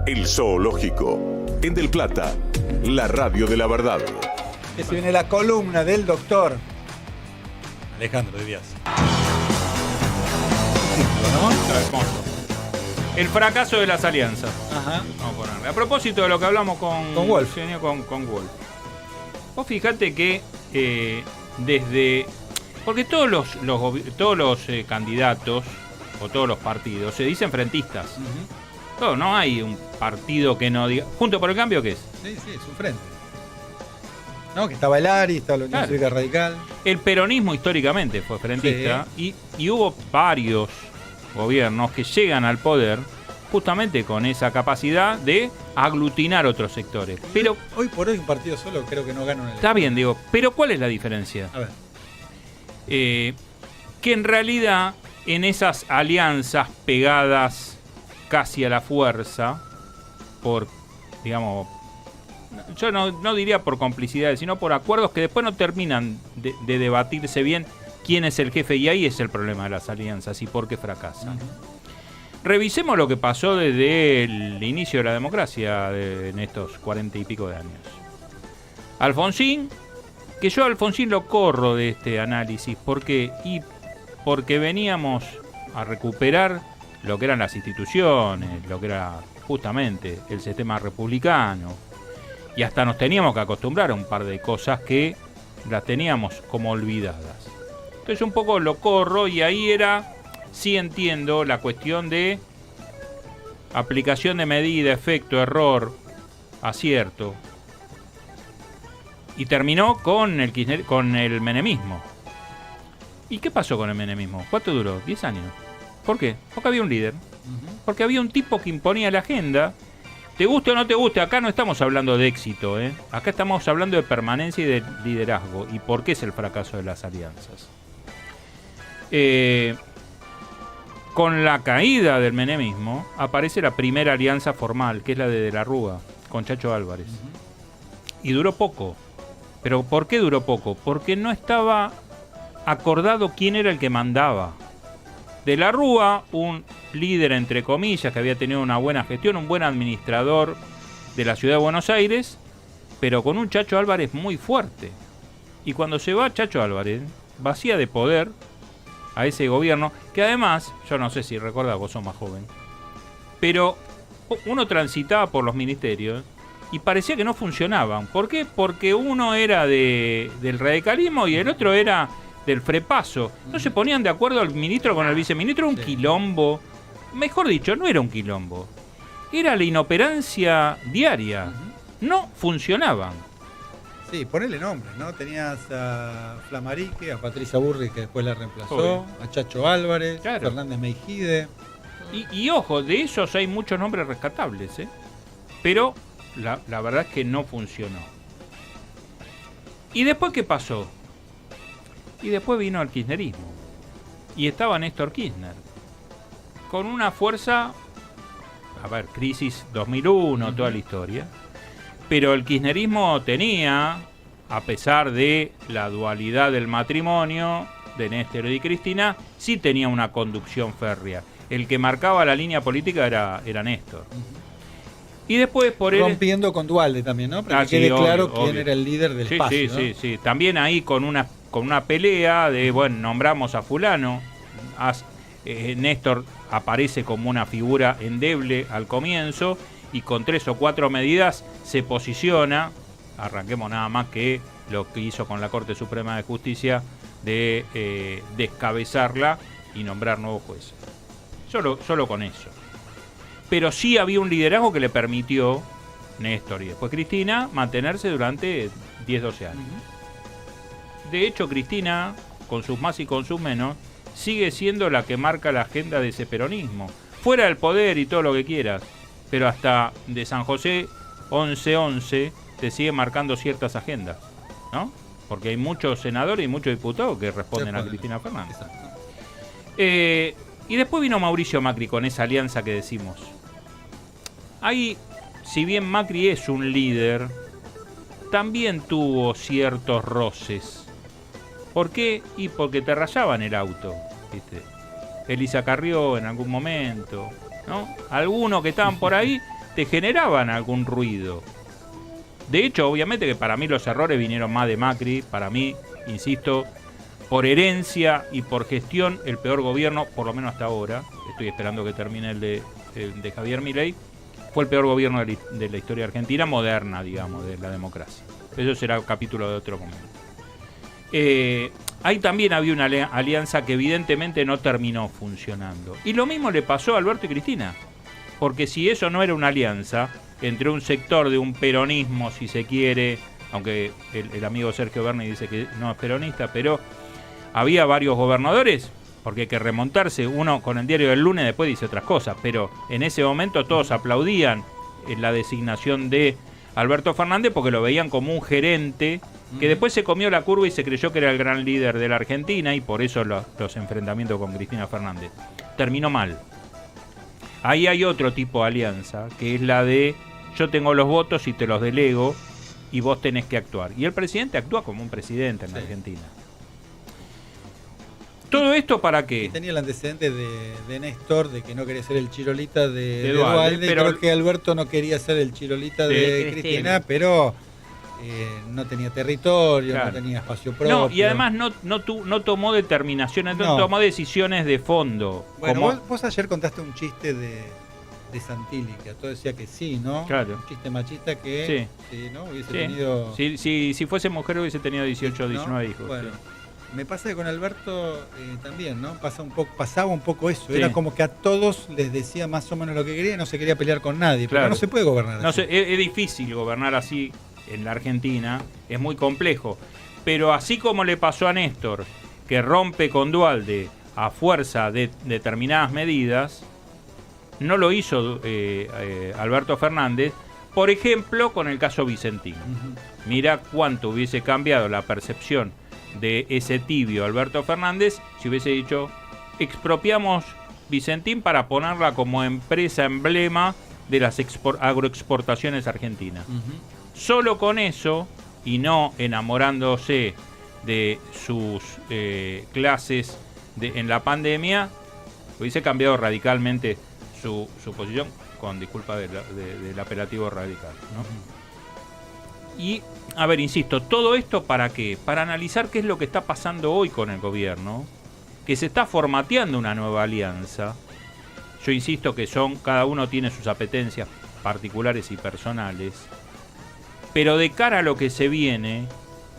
El Zoológico, en Del Plata, la radio de la verdad. Que se viene la columna del doctor Alejandro Díaz. Hermoso. El fracaso de las alianzas. Ajá. Vamos a ponerle. A propósito de lo que hablamos con Wolf. Con Wolf. Vos fijate que desde... Porque todos los candidatos o todos los partidos se dicen frentistas. Todo, no hay un partido que no diga... Junto por el Cambio, ¿qué es? Sí, es un frente. No, que estaba el ARI, estaba la Unión Claro. Cívica Radical. El peronismo históricamente fue frentista y hubo varios gobiernos que llegan al poder justamente con esa capacidad de aglutinar otros sectores. Pero Hoy por hoy un partido solo creo que no gana una elección. está bien, digo, pero ¿cuál es la diferencia? A ver. Que en realidad en esas alianzas pegadas casi a la fuerza, por, digamos, yo no diría por complicidades, sino por acuerdos que después no terminan de debatirse bien quién es el jefe, y ahí es el problema de las alianzas y por qué fracasan. Revisemos lo que pasó desde el inicio de la democracia en estos 40 y pico de años. Alfonsín, que yo a Alfonsín lo corro de este análisis, porque veníamos a recuperar lo que eran las instituciones, lo que era justamente el sistema republicano, y hasta nos teníamos que acostumbrar a un par de cosas que las teníamos como olvidadas. Entonces un poco lo corro, y ahí sí entiendo la cuestión de aplicación de medida, efecto, error, acierto. Y terminó con el menemismo. ¿Y qué pasó con el menemismo? ¿Cuánto duró? 10 años. ¿Por qué? Porque había un líder. Porque había un tipo que imponía la agenda. Te guste o no te guste, acá no estamos hablando de éxito, ¿eh? Acá estamos hablando de permanencia y de liderazgo. ¿Y por qué es el fracaso de las alianzas? Con la caída del menemismo aparece la primera alianza formal, que es la de la Rúa, con Chacho Álvarez. Y duró poco. ¿Pero por qué duró poco? Porque no estaba acordado quién era el que mandaba. De la Rúa, un líder entre comillas, que había tenido una buena gestión, un buen administrador de la ciudad de Buenos Aires, pero con un Chacho Álvarez muy fuerte. Y cuando se va Chacho Álvarez, vacía de poder a ese gobierno, que además, yo no sé si recordás, vos sos más joven, pero uno transitaba por los ministerios y parecía que no funcionaban. ¿Por qué? Porque uno era del radicalismo y el otro era del frepaso. No se ponían de acuerdo el ministro con el viceministro, un quilombo. Mejor dicho, no era un quilombo, era la inoperancia diaria. No funcionaban. Sí, ponele nombres, ¿no? Tenías a Flamarique, a Patricia Burri, que después la reemplazó, Obvio. a Chacho Álvarez, Claro. Fernández Meijide. Y ojo, de esos hay muchos nombres rescatables, ¿eh? Pero la verdad es que no funcionó. ¿Y después qué pasó? Y después vino el kirchnerismo. Y estaba Néstor Kirchner. Con una fuerza, a ver, crisis 2001, toda la historia. Pero el kirchnerismo tenía, a pesar de la dualidad del matrimonio de Néstor y Cristina, sí tenía una conducción férrea. El que marcaba la línea política era Néstor. Y después por él... Rompiendo con Duhalde también, ¿no? Para que sí, quede obvio, claro quién obvio. era el líder del Sí, espacio, sí, ¿no? sí. También ahí con una pelea de, bueno, nombramos a fulano. Néstor aparece como una figura endeble al comienzo y con 3 o 4 medidas se posiciona. Arranquemos nada más que lo que hizo con la Corte Suprema de Justicia de descabezarla y nombrar nuevos jueces. Solo con eso. Pero sí había un liderazgo que le permitió Néstor y después Cristina mantenerse durante 10, 12 años. De hecho, Cristina, con sus más y con sus menos, sigue siendo la que marca la agenda de ese peronismo. Fuera del poder y todo lo que quieras, pero hasta de San José 11-11 te sigue marcando ciertas agendas, ¿no? Porque hay muchos senadores y muchos diputados que responden a Cristina Fernández. Y después vino Mauricio Macri con esa alianza que decimos. Ahí, si bien Macri es un líder, también tuvo ciertos roces. ¿Por qué? Y porque te rayaban el auto, ¿viste? Elisa Carrió en algún momento, ¿no? Algunos que estaban por ahí te generaban algún ruido. De hecho, obviamente que para mí los errores vinieron más de Macri. Para mí, insisto, por herencia y por gestión, el peor gobierno, por lo menos hasta ahora, estoy esperando que termine el de Javier Milei, fue el peor gobierno de la historia argentina moderna, digamos, de la democracia. Eso será un capítulo de otro momento. Ahí también había una alianza que evidentemente no terminó funcionando. Y lo mismo le pasó a Alberto y Cristina. Porque si eso no era una alianza entre un sector de un peronismo, si se quiere, aunque el amigo Sergio Berni dice que no es peronista, pero había varios gobernadores, porque hay que remontarse, uno con el diario del lunes después dice otras cosas, pero en ese momento todos aplaudían la designación de Alberto Fernández porque lo veían como un gerente que después se comió la curva y se creyó que era el gran líder de la Argentina, y por eso los enfrentamientos con Cristina Fernández. Terminó mal. Ahí hay otro tipo de alianza, que es la de yo tengo los votos y te los delego y vos tenés que actuar. Y el presidente actúa como un presidente en la Argentina. ¿Todo esto para qué? Tenía el antecedente de Néstor, de que no quería ser el chirolita de Duhalde, pero creo que Alberto no quería ser el chirolita de Cristina, pero no tenía territorio, claro, no tenía espacio propio. No, y además no tomó determinaciones, no tomó decisiones de fondo. Bueno, vos ayer contaste un chiste de Santilli, que a todo decía que sí, ¿no? Claro. Un chiste machista que sí, ¿no? Hubiese tenido... Si fuese mujer hubiese tenido 18 o 19 hijos. Bueno, me pasa que con Alberto también, ¿no? Pasaba un poco eso. Sí. Era como que a todos les decía más o menos lo que quería y no se quería pelear con nadie. Claro. Pero no se puede gobernar así. Es difícil gobernar así en la Argentina. Es muy complejo. Pero así como le pasó a Néstor, que rompe con Duhalde a fuerza de determinadas medidas, no lo hizo Alberto Fernández, por ejemplo, con el caso Vicentín. Mira cuánto hubiese cambiado la percepción de ese tibio Alberto Fernández si hubiese dicho expropiamos Vicentín para ponerla como empresa emblema de las agroexportaciones argentinas. Solo con eso, y no enamorándose de sus clases en la pandemia, hubiese cambiado radicalmente su posición, con disculpa del apelativo radical, ¿no? Y, a ver, insisto, ¿todo esto para qué? Para analizar qué es lo que está pasando hoy con el gobierno, que se está formateando una nueva alianza. Yo insisto que cada uno tiene sus apetencias particulares y personales, pero de cara a lo que se viene,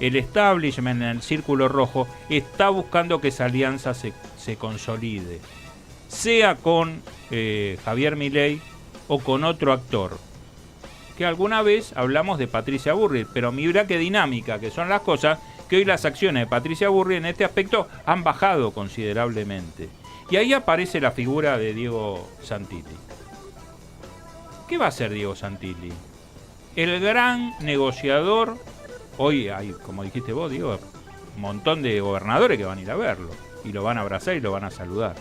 el establishment en el círculo rojo está buscando que esa alianza se consolide, sea con Javier Milei o con otro actor. Que alguna vez hablamos de Patricia Bullrich, pero mira qué dinámica que son las cosas, que hoy las acciones de Patricia Bullrich en este aspecto han bajado considerablemente. Y ahí aparece la figura de Diego Santilli. ¿Qué va a hacer Diego Santilli? El gran negociador. Hoy hay, como dijiste vos, Diego, un montón de gobernadores que van a ir a verlo, y lo van a abrazar y lo van a saludar.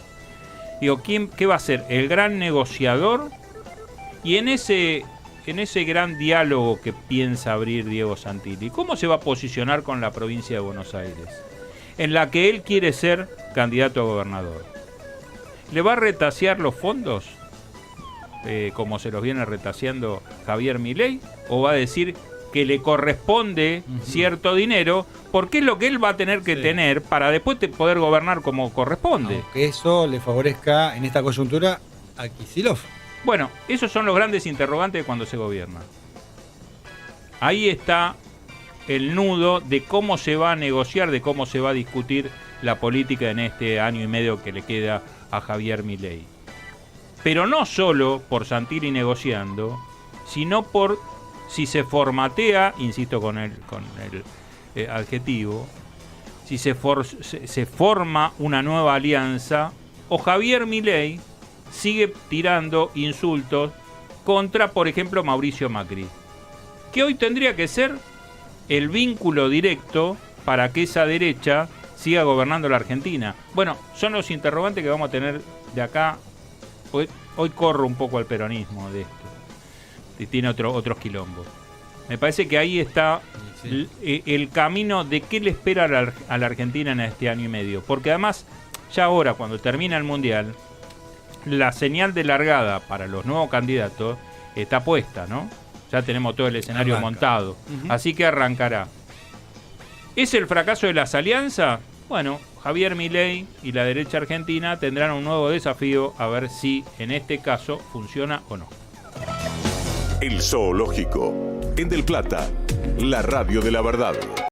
Digo, ¿qué va a ser? El gran negociador. Y en ese gran diálogo que piensa abrir Diego Santilli, ¿cómo se va a posicionar con la provincia de Buenos Aires? En la que él quiere ser candidato a gobernador. ¿Le va a retasear los fondos, como se los viene retaseando Javier Milei? ¿O va a decir que le corresponde cierto dinero, porque es lo que él va a tener que tener para después poder gobernar como corresponde? Que eso le favorezca en esta coyuntura a Kicillof. Bueno, esos son los grandes interrogantes de cuando se gobierna. Ahí está el nudo de cómo se va a negociar, de cómo se va a discutir la política en este año y medio que le queda a Javier Milei. Pero no solo por Santilli negociando, sino por si se formatea, insisto con el adjetivo, si se forma una nueva alianza, o Javier Milei sigue tirando insultos contra, por ejemplo, Mauricio Macri, que hoy tendría que ser el vínculo directo para que esa derecha siga gobernando la Argentina. Bueno, son los interrogantes que vamos a tener de acá. Hoy corro un poco al peronismo de esto, y tiene otros quilombos. Me parece que ahí está el camino de qué le espera a la Argentina en este año y medio, porque además ya ahora, cuando termina el Mundial, la señal de largada para los nuevos candidatos está puesta, ¿no? Ya tenemos todo el escenario montado. Así que arrancará. ¿Es el fracaso de las alianzas? Bueno, Javier Milei y la derecha argentina tendrán un nuevo desafío a ver si en este caso funciona o no. El Zoológico, en Del Plata, la radio de la verdad.